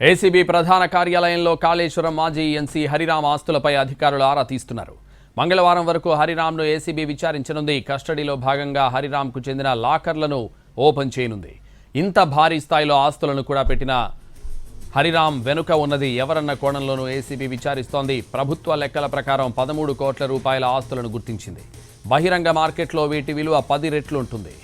ACB ప్రధాన కార్యాలయంలో కాళేశ్వరం మాజీ ఎన్సీ హరిరామ్ ఆస్తులపై అధికారులు ఆరా తీస్తున్నారు. మంగళవారం వరకు హరిరామ్ను ఏసీబీ విచారించనుంది. కస్టడీలో భాగంగా హరిరామ్కు చెందిన లాకర్లను ఓపెన్ చేయనుంది. ఇంత భారీ స్థాయిలో ఆస్తులను కూడా పెట్టిన హరిరామ్ వెనుక ఉన్నది ఎవరన్న కోణంలోనూ ఏసీబీ విచారిస్తోంది. ప్రభుత్వ లెక్కల ప్రకారం 13 కోట్ల రూపాయల ఆస్తులను గుర్తించింది. బహిరంగ మార్కెట్లో వీటి విలువ 10 రెట్లు ఉంటుంది.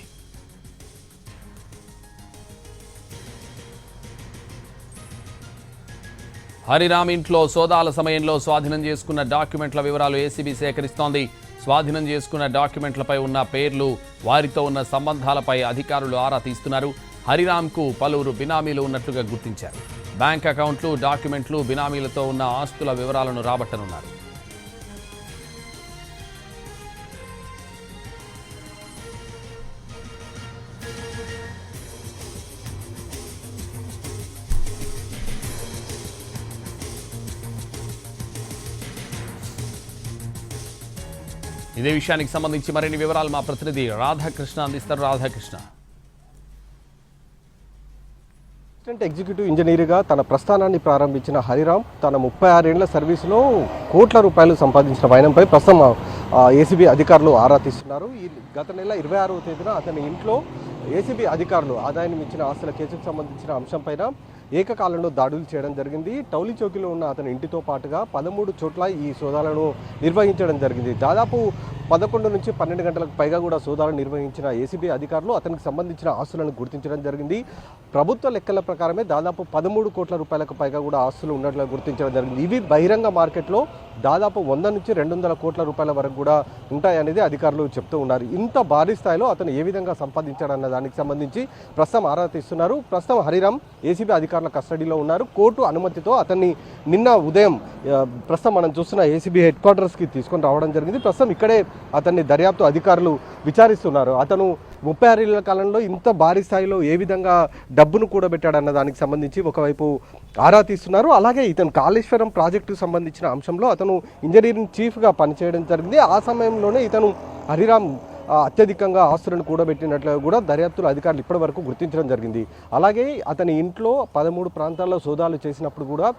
హరిరామ్ ఇంట్లో సోదాల సమయంలో స్వాధీనం చేసుకున్న డాక్యుమెంట్ల వివరాలు ఏసీబీ సేకరిస్తోంది. స్వాధీనం చేసుకున్న డాక్యుమెంట్లపై ఉన్న పేర్లు, వారితో ఉన్న సంబంధాలపై అధికారులు ఆరా తీస్తున్నారు. హరిరామ్కు పలువురు బినామీలు ఉన్నట్లుగా గుర్తించారు. బ్యాంక్ అకౌంట్లు, డాక్యుమెంట్లు, బినామీలతో ఉన్న ఆస్తుల వివరాలను రాబట్టనున్నారు. ఇదే విషయానికి సంబంధించి మరిన్ని వివరాలు మా ప్రతినిధి రాధాకృష్ణ అందిస్తారు. రాధాకృష్ణ, అసిస్టెంట్ ఎగ్జిక్యూటివ్ ఇంజనీర్గా తన ప్రస్థానాన్ని ప్రారంభించిన హరిరామ్ తన 36 ఏళ్ల సర్వీసులో కోట్ల రూపాయలు సంపాదించిన వైనంపై ప్రస్తుతం ఏసీబీ అధికారులు ఆరా తీస్తున్నారు. ఈ గత నెల 26వ తేదీన అతని ఇంట్లో ఏసీబీ అధికారులు ఆదాయాన్ని మించిన ఆస్తుల కేసుకు సంబంధించిన అంశంపైన ఏకకాలంలో దాడులు చేయడం జరిగింది. టౌలీ చౌకీలో ఉన్న అతని ఇంటితో పాటుగా 13 చోట్ల ఈ సోదాలను నిర్వహించడం జరిగింది. దాదాపు 11 నుంచి 12 గంటలకు పైగా కూడా సోదాలు నిర్వహించిన ఏసీబీ అధికారులు అతనికి సంబంధించిన ఆస్తులను గుర్తించడం జరిగింది. ప్రభుత్వ లెక్కల ప్రకారమే దాదాపు 13 కోట్ల రూపాయలకు పైగా కూడా ఆస్తులు ఉన్నట్లు గుర్తించడం జరిగింది. ఇవి బహిరంగ మార్కెట్లో దాదాపు 100 నుంచి 200 కోట్ల రూపాయల వరకు కూడా ఉంటాయనేది అధికారులు చెప్తూ ఉన్నారు. ఇంత భారీ స్థాయిలో అతను ఏ విధంగా సంపాదించాడన్న దానికి సంబంధించి ప్రస్తుతం ఆరా తీస్తున్నారు. ప్రస్తుతం హరిరామ్ ఏసీబీ అధికారుల కస్టడీలో ఉన్నారు. కోర్టు అనుమతితో అతన్ని నిన్న ఉదయం ప్రస్తుతం మనం చూస్తున్న ఏసీబీ హెడ్ క్వార్టర్స్కి తీసుకొని రావడం జరిగింది. ప్రస్తుతం ఇక్కడే అతన్ని దర్యాప్తు అధికారులు విచారిస్తున్నారు. అతను 36 ఏళ్ల కాలంలో ఇంత భారీ స్థాయిలో ఏ విధంగా డబ్బును కూడబెట్టాడన్న దానికి సంబంధించి ఒకవైపు ఆరా తీస్తున్నారు. అలాగే ఇతను కాళేశ్వరం ప్రాజెక్టుకు సంబంధించిన అంశంలో అతను ఇంజనీరింగ్ చీఫ్గా పనిచేయడం జరిగింది. ఆ సమయంలోనే ఇతను హరిరామ్ అత్యధికంగా ఆస్తులను కూడబెట్టినట్లు కూడా దర్యాప్తుల అధికారులు ఇప్పటి వరకు గుర్తించడం జరిగింది. అలాగే అతని ఇంట్లో 13 ప్రాంతాల్లో సోదాలు చేసినప్పుడు కూడా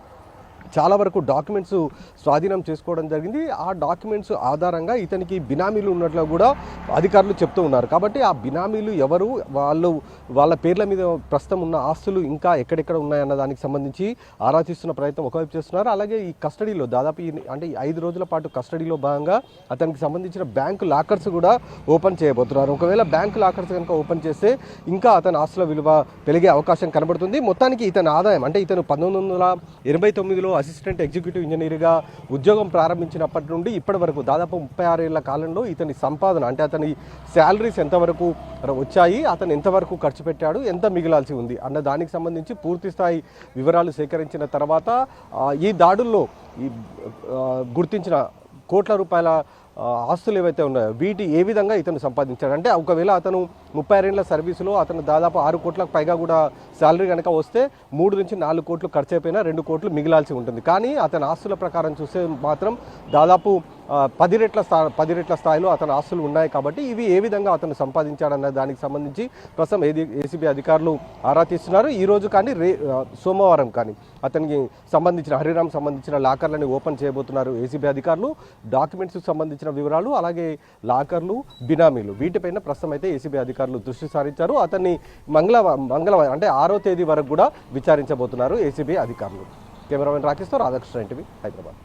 చాలా వరకు డాక్యుమెంట్స్ స్వాధీనం చేసుకోవడం జరిగింది. ఆ డాక్యుమెంట్స్ ఆధారంగా ఇతనికి బినామీలు ఉన్నట్లు కూడా అధికారులు చెప్తూ ఉన్నారు. కాబట్టి ఆ బినామీలు ఎవరు, వాళ్ళ పేర్ల మీద ప్రస్తుతం ఉన్న ఆస్తులు ఇంకా ఎక్కడెక్కడ ఉన్నాయన్న దానికి సంబంధించి ఆరా తీస్తున్న ప్రయత్నం ఒకవైపు చేస్తున్నారు. అలాగే ఈ కస్టడీలో దాదాపు అంటే 5 రోజుల పాటు కస్టడీలో భాగంగా అతనికి సంబంధించిన బ్యాంకు లాకర్స్ కూడా ఓపెన్ చేయబోతున్నారు. ఒకవేళ బ్యాంకు లాకర్స్ కనుక ఓపెన్ చేస్తే ఇంకా అతని ఆస్తుల విలువ పెరిగే అవకాశం కనబడుతుంది. మొత్తానికి ఇతని ఆదాయం అంటే ఇతను 1989లో అసిస్టెంట్ ఎగ్జిక్యూటివ్ ఇంజనీర్గా ఉద్యోగం ప్రారంభించినప్పటి నుండి ఇప్పటి వరకు దాదాపు 36 ఏళ్ల కాలంలో ఇతని సంపాదన అంటే అతని శాలరీస్ ఎంతవరకు వచ్చాయి, అతను ఎంతవరకు ఖర్చు పెట్టాడు, ఎంత మిగిలాల్సి ఉంది అన్న దానికి సంబంధించి పూర్తి స్థాయి వివరాలు సేకరించిన తర్వాత ఈ దాడుల్లో గుర్తించిన కోట్ల రూపాయల ఆస్తులు ఏవైతే ఉన్నాయో వీటి ఏ విధంగా ఇతను సంపాదించాడంటే, ఒకవేళ అతను 36 ఏళ్ల సర్వీసులో అతను దాదాపు 6 కోట్లకు పైగా కూడా శాలరీ కనుక వస్తే 3 నుంచి 4 కోట్లు ఖర్చు అయిపోయినా 2 కోట్లు మిగిలాల్సి ఉంటుంది. కానీ అతని ఆస్తుల ప్రకారం చూస్తే మాత్రం దాదాపు 10 రెట్ల స్థాయిలో అతని ఆస్తులు ఉన్నాయి. కాబట్టి ఇవి ఏ విధంగా అతను సంపాదించాడన్న దానికి సంబంధించి ప్రస్తుతం ఏసీబీ అధికారులు ఆరా తీస్తున్నారు. ఈరోజు కానీ సోమవారం కానీ అతనికి సంబంధించిన హరిరామ్ సంబంధించిన లాకర్లని ఓపెన్ చేయబోతున్నారు ఏసీబీ అధికారులు. డాక్యుమెంట్స్కి సంబంధించిన వివరాలు అలాగే లాకర్లు, బినామీలు వీటిపైన ప్రస్తుతం అయితే ఏసీబీ అధికారులు దృష్టి సారించారు. అతన్ని మంగళవారం అంటే 6వ తేదీ వరకు కూడా విచారించబోతున్నారు ఏసీబీ అధికారులు. కెమెరామెన్ రాకేష్తో రాధాకృష్ణ, ఎన్టీవీ, హైదరాబాద్.